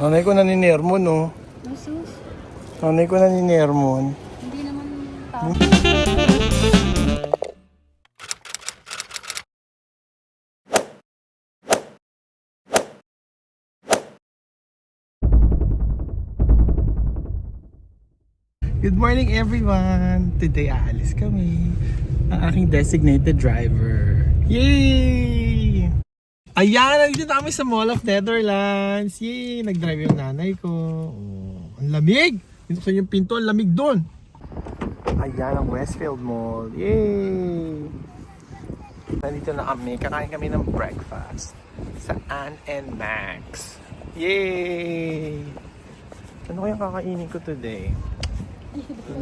Nanay ko naninermon, no? Ay, sus. Nanay ko naninermon. Hindi naman tao. Good morning, everyone! Today, aalis kami. Ang aking designated driver. Yay! Ayan! Nandito na kami sa Mall of Netherlands. Yay! Nag-drive yung nanay ko. Oh, ang lamig! Dito sa yung pinto, ang lamig doon. Ayan ang Westfield Mall. Yay! Nandito na kami. Kakain kami ng breakfast sa Ann and Max. Yay! Ano kayang kakainin ko today?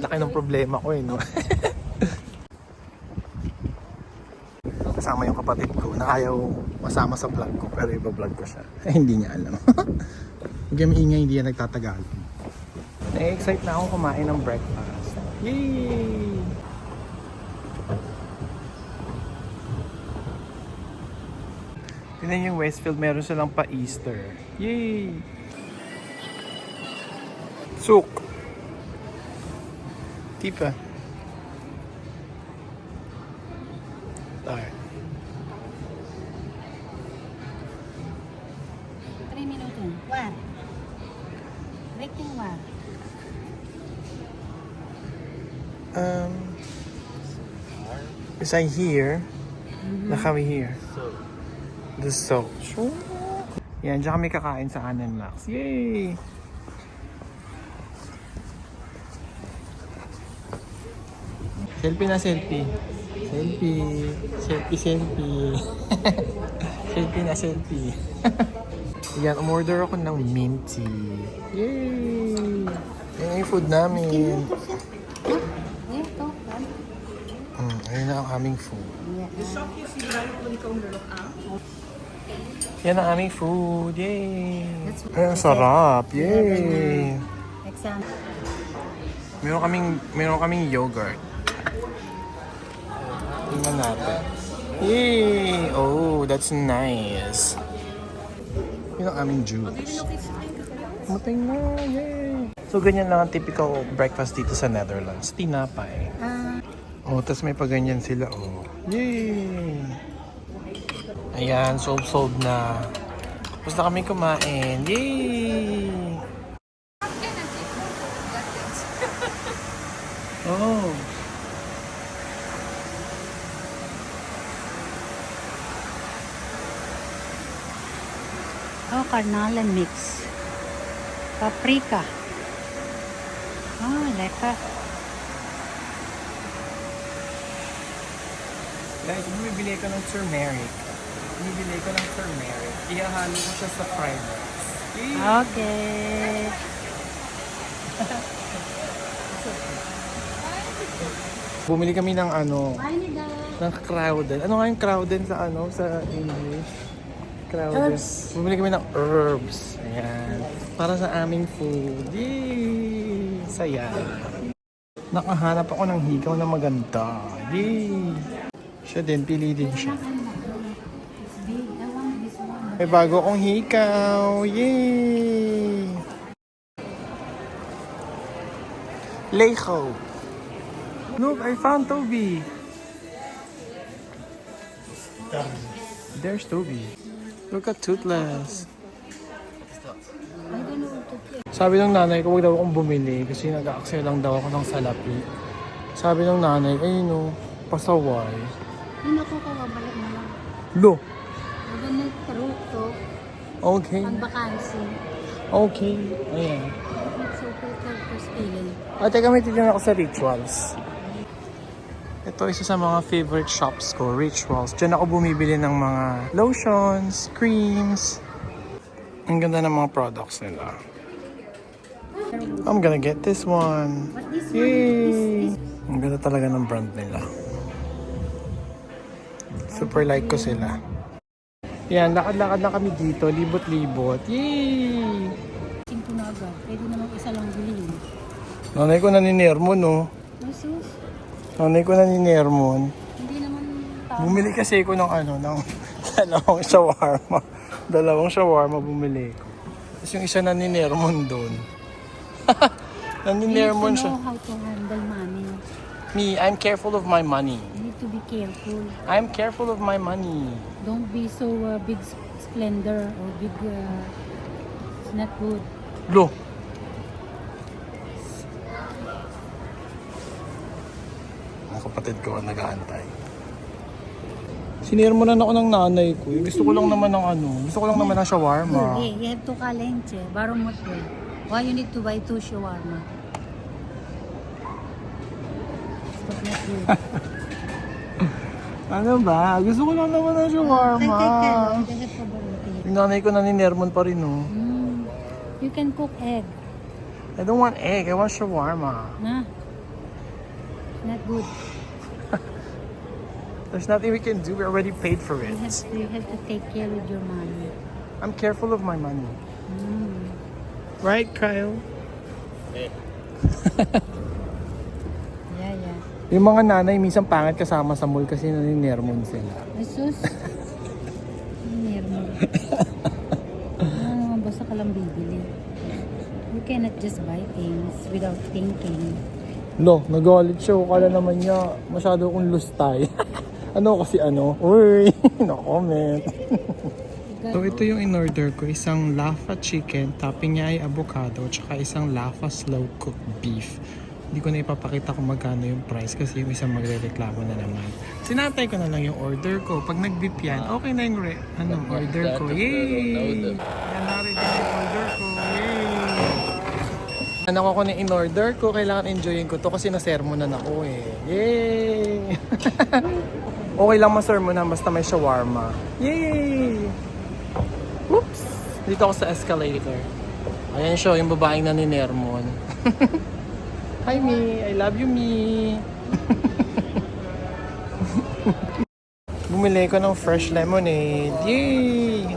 Laki ng problema ko no? Kasama yung kapatid ko na ayaw masama sa vlog ko pero iba-vlog ko siya. Hindi niya alam. Huwag maingay, hindi yan nagtatagal. Na-excite na akong kumain ng breakfast. Yay! Tignan yung Westfield, meron silang pa-Easter. Yay! Souk! Tipa. Alright. 3 minuto. War. Rating war. Is I here? Nakawi here. The soap. Sure. Yan, dyan kami kakain sa Ann and Max. Yay! Selfie na selfie. Selfie. Selfie, selfie. Selfie na selfie. Yan, umorder ako ng mint tea. Yay! Yan yung food namin. Ito. Ayun na ang aming food. Yan ang aming food. Yay! Ay, ang sarap. Yay! Exam. Meron kaming yogurt. Tingnan natin. Yay! Oh, that's nice. Yun ang aming juice. Mating na. Yay! So, ganyan lang ang typical breakfast dito sa Netherlands. Tinapay. Oh, tas may paganyan sila. Oh. Yay! Ayan, sold na. Tapos na kami kumain. Yay! Oh. Oh, carnalen mix. Paprika. Oh, lekker. Guys, bumibili ko ng turmeric. Bumibili ko ng turmeric. Ihahalo ko siya sa fried rice. Yay! Okay. Bumili kami ng ng crowden. Ano nga yung crowden sa sa English? Crowden. Herbs. Bumili kami ng herbs. Ayan. Para sa aming food. Yay! Saya. Nakahanap ako ng hikaw na maganda. Yay! Siya din, pili din siya. May bago akong hikaw. Yay! Lecho. Look, I found Toby. There's Toby. Look at Toothless. Sabi ng nanay ko, huwag daw akong bumili kasi nag-aaksaya lang daw ako ng salapi. Sabi ng nanay, ayun o, pasaway. Hindi ako kawabalik na lang. Lo, Huwag na karuto. okay. Ang bakansi. Okay, ayan. It's okay for stealing. Teka, may titignan ako sa Rituals. Ito isa sa mga favorite shops ko, Rituals. Diyan ako bumibili ng mga lotions, creams. Ang ganda ng mga products nila. I'm gonna get this one. But this Yay! Ang ganda talaga ng brand nila. Super like ko sila. Yan, lakad-lakad na kami dito, libot-libot. Yay! Cinco na agad. Pwede naman isa lang bilhin. Nanay ko naninermon, no? Ay, sus. Nanay ko naninermon. Hindi naman tao. Bumili kasi ako ng ng dalawang shawarma. Bumili ko. Tapos yung isa na ni Nermon doon. You need to Nermon know siya. how to handle money. Me, I'm careful of my money. You need to be careful. I'm careful of my money. Don't be so big splendor or big. It's not good. Lo. Ang kapatid ko ang nag-aantay. Sinermonan ako ng nanay ko. Gusto ko lang naman ng gusto ko lang naman ng shawarma. Hey, you have to kalenche. Baru mo to. Why you need to buy 2 shawarma? Stop not good. Ano ba? Gusto ko lang naman ng shawarma. Yung nanay ko naninermon pa rin, no? You can cook egg. I don't want egg. I want shawarma. Nah. Not good. There's nothing we can do. We already paid for it. You have to take care with your money. I'm careful of my money. Right, Kyle? Yeah, yeah. Yung mga nanay, minsan pangit kasama sa mall kasi naninermon sila. Jesus. Near mo. Ano naman basta ka lang bibili. You cannot just buy things without thinking. No, nagalit siya. Kala naman niya, masyado akong lustay. Uy, no-comment. So ito yung in-order ko, isang Laffa chicken, topping niya ay avocado, tsaka isang Laffa slow cooked beef. Hindi ko na ipapakita kung magkano yung price kasi yung isang magre-reklamo na naman. Sinatay ko na lang yung order ko. Pag nag-beep yan, okay na yung order ko. Yay! Yan na rin yung order ko. Yay! Ano ko na in-order ko, kailangan enjoyin ko to kasi na-sermonan ako eh. Yay! Okay lang ma-sermonan basta may shawarma. Yay! Oops! Dito ako sa escalator. Ayan siya, yung babaeng na ni Nermon. Hi, Me. I love you, Me. Bumili ko ng fresh lemonade. Yay!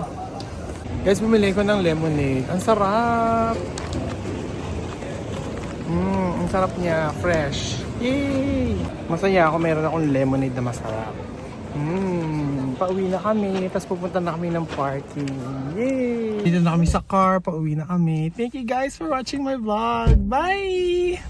Guys, bumili ko ng lemonade. Ang sarap! Ang sarap niya. Fresh. Yay! Masaya ako. Meron akong lemonade na masarap. Pauwi na kami. Tapos pupunta na kami ng parking. Yay! Dito na kami sa car. Pauwi na kami. Thank you guys for watching my vlog. Bye!